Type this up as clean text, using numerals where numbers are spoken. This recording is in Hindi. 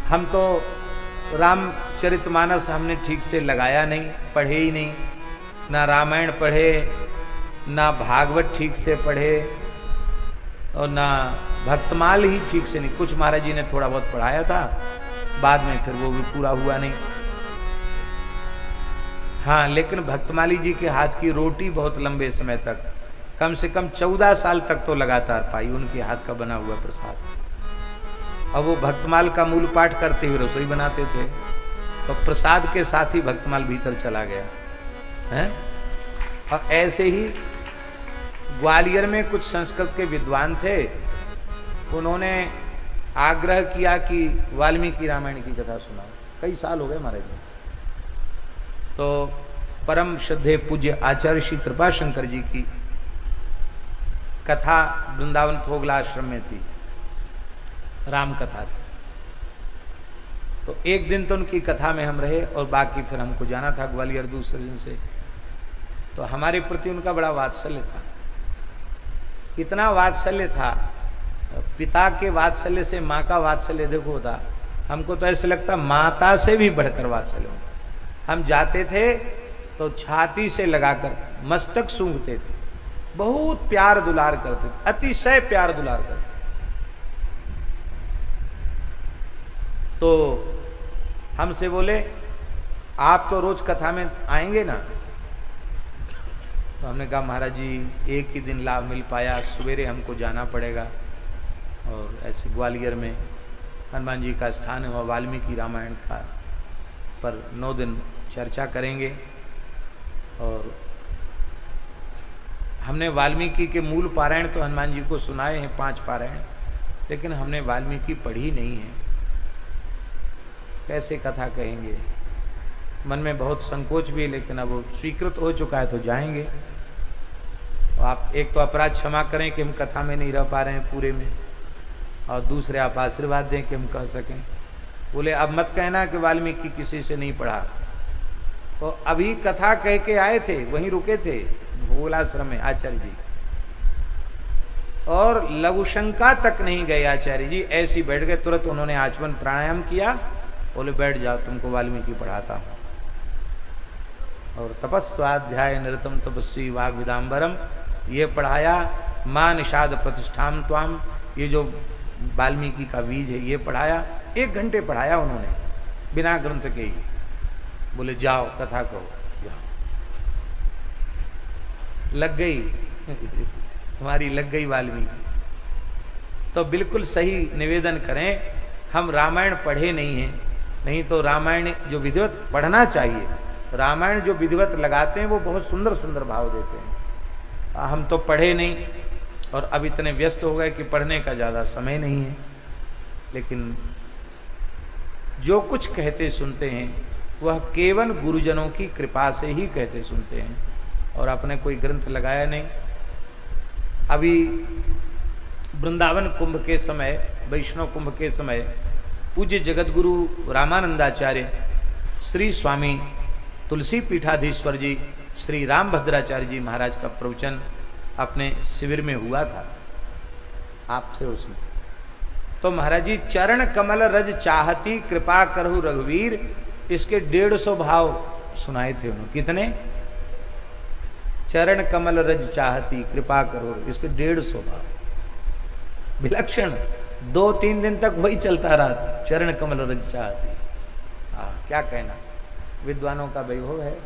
हम तो रामचरितमानस हमने ठीक से लगाया नहीं, पढ़े ही नहीं, ना रामायण पढ़े, ना भागवत ठीक से पढ़े, और ना भक्तमाल ही ठीक से नहीं। कुछ महाराज जी ने थोड़ा बहुत पढ़ाया था, बाद में फिर वो भी पूरा हुआ नहीं। हाँ, लेकिन भक्तमाली जी के हाथ की रोटी बहुत लंबे समय तक, कम से कम 14 साल तक तो लगातार पाई, उनके हाथ का बना हुआ प्रसाद। और वो भक्तमाल का मूल पाठ करते हुए रसोई बनाते थे, तो प्रसाद के साथ ही भक्तमाल भीतर चला गया है। और ऐसे ही ग्वालियर में कुछ संस्कृत के विद्वान थे, उन्होंने आग्रह किया कि वाल्मीकि रामायण की कथा सुनाओ। कई साल हो गए महाराज जी। तो परम श्रद्धेय पूज्य आचार्य श्री कृपा शंकर जी की कथा वृंदावन फोगला आश्रम में थी, राम कथा थी। तो एक दिन तो उनकी कथा में हम रहे, और बाकी फिर हमको जाना था ग्वालियर दूसरे दिन से। तो हमारे प्रति उनका बड़ा वात्सल्य था, इतना वात्सल्य था, पिता के वात्सल्य से माँ का वात्सल्य देखो होता। हमको तो ऐसे लगता माता से भी बढ़कर वात्सल्य होता। हम जाते थे तो छाती से लगाकर मस्तक सूंघते थे, बहुत प्यार दुलार करते थे, अतिशय प्यार दुलार करते। तो हमसे बोले आप तो रोज कथा में आएंगे ना? तो हमने कहा महाराज जी एक ही दिन लाभ मिल पाया, सवेरे हमको जाना पड़ेगा, और ऐसे ग्वालियर में हनुमान जी का स्थान हुआ, वाल्मीकि रामायण का पर 9 दिन चर्चा करेंगे। और हमने वाल्मीकि के मूल पारायण तो हनुमान जी को सुनाए हैं, 5 पारायण, लेकिन हमने वाल्मीकि पढ़ी नहीं है, कैसे कथा कहेंगे। मन में बहुत संकोच भी है, लेकिन अब स्वीकृत हो चुका है तो जाएंगे। तो आप एक तो अपराध क्षमा करें कि हम कथा में नहीं रह पा रहे हैं पूरे में, और दूसरे आप आशीर्वाद दें कि हम कह सकें। बोले अब मत कहना कि वाल्मीकि किसी से नहीं पढ़ा। तो अभी कथा कह के आए थे, वहीं रुके थे भोलाश्रम में आचार्य जी, और लघुशंका तक नहीं गए आचार्य जी, ऐसी बैठ गए। तुरंत उन्होंने आचमन प्राणायाम किया, बोले बैठ जाओ तुमको वाल्मीकि पढ़ाता हूं। और तपस्वाध्याय निरतम तपस्वी वाग विदाम्बरम, ये पढ़ाया। मां निषाद प्रतिष्ठाम त्वाम, ये जो वाल्मीकि का बीज है ये पढ़ाया। 1 घंटे पढ़ाया उन्होंने बिना ग्रंथ के ही। बोले जाओ कथा कहो, जाओ। लग गई हमारी, लग गई वाल्मीकि। तो बिल्कुल सही निवेदन करें, हम रामायण पढ़े नहीं हैं, नहीं तो रामायण जो विधिवत पढ़ना चाहिए, रामायण जो विधिवत लगाते हैं वो बहुत सुंदर सुंदर भाव देते हैं। हम तो पढ़े नहीं, और अब इतने व्यस्त हो गए कि पढ़ने का ज़्यादा समय नहीं है। लेकिन जो कुछ कहते सुनते हैं वह केवल गुरुजनों की कृपा से ही कहते सुनते हैं, और अपने कोई ग्रंथ लगाया नहीं। अभी वृंदावन कुंभ के समय, वैष्णव कुंभ के समय, पूज्य जगतगुरु रामानंदाचार्य श्री स्वामी तुलसी पीठाधीश्वर जी श्री रामभद्राचार्य जी महाराज का प्रवचन अपने शिविर में हुआ था, आप थे उसमें। तो महाराज जी चरण कमल रज चाहती कृपा करहु रघुवीर, इसके 150 भाव सुनाए थे उन्होंने। कितने? चरण कमल रज चाहती कृपा करो, इसके 150 भाव विलक्षण। 2-3 दिन तक वही चलता रहा, चरण कमल रज चाहती। हाँ, क्या कहना, विद्वानों का वैभव है।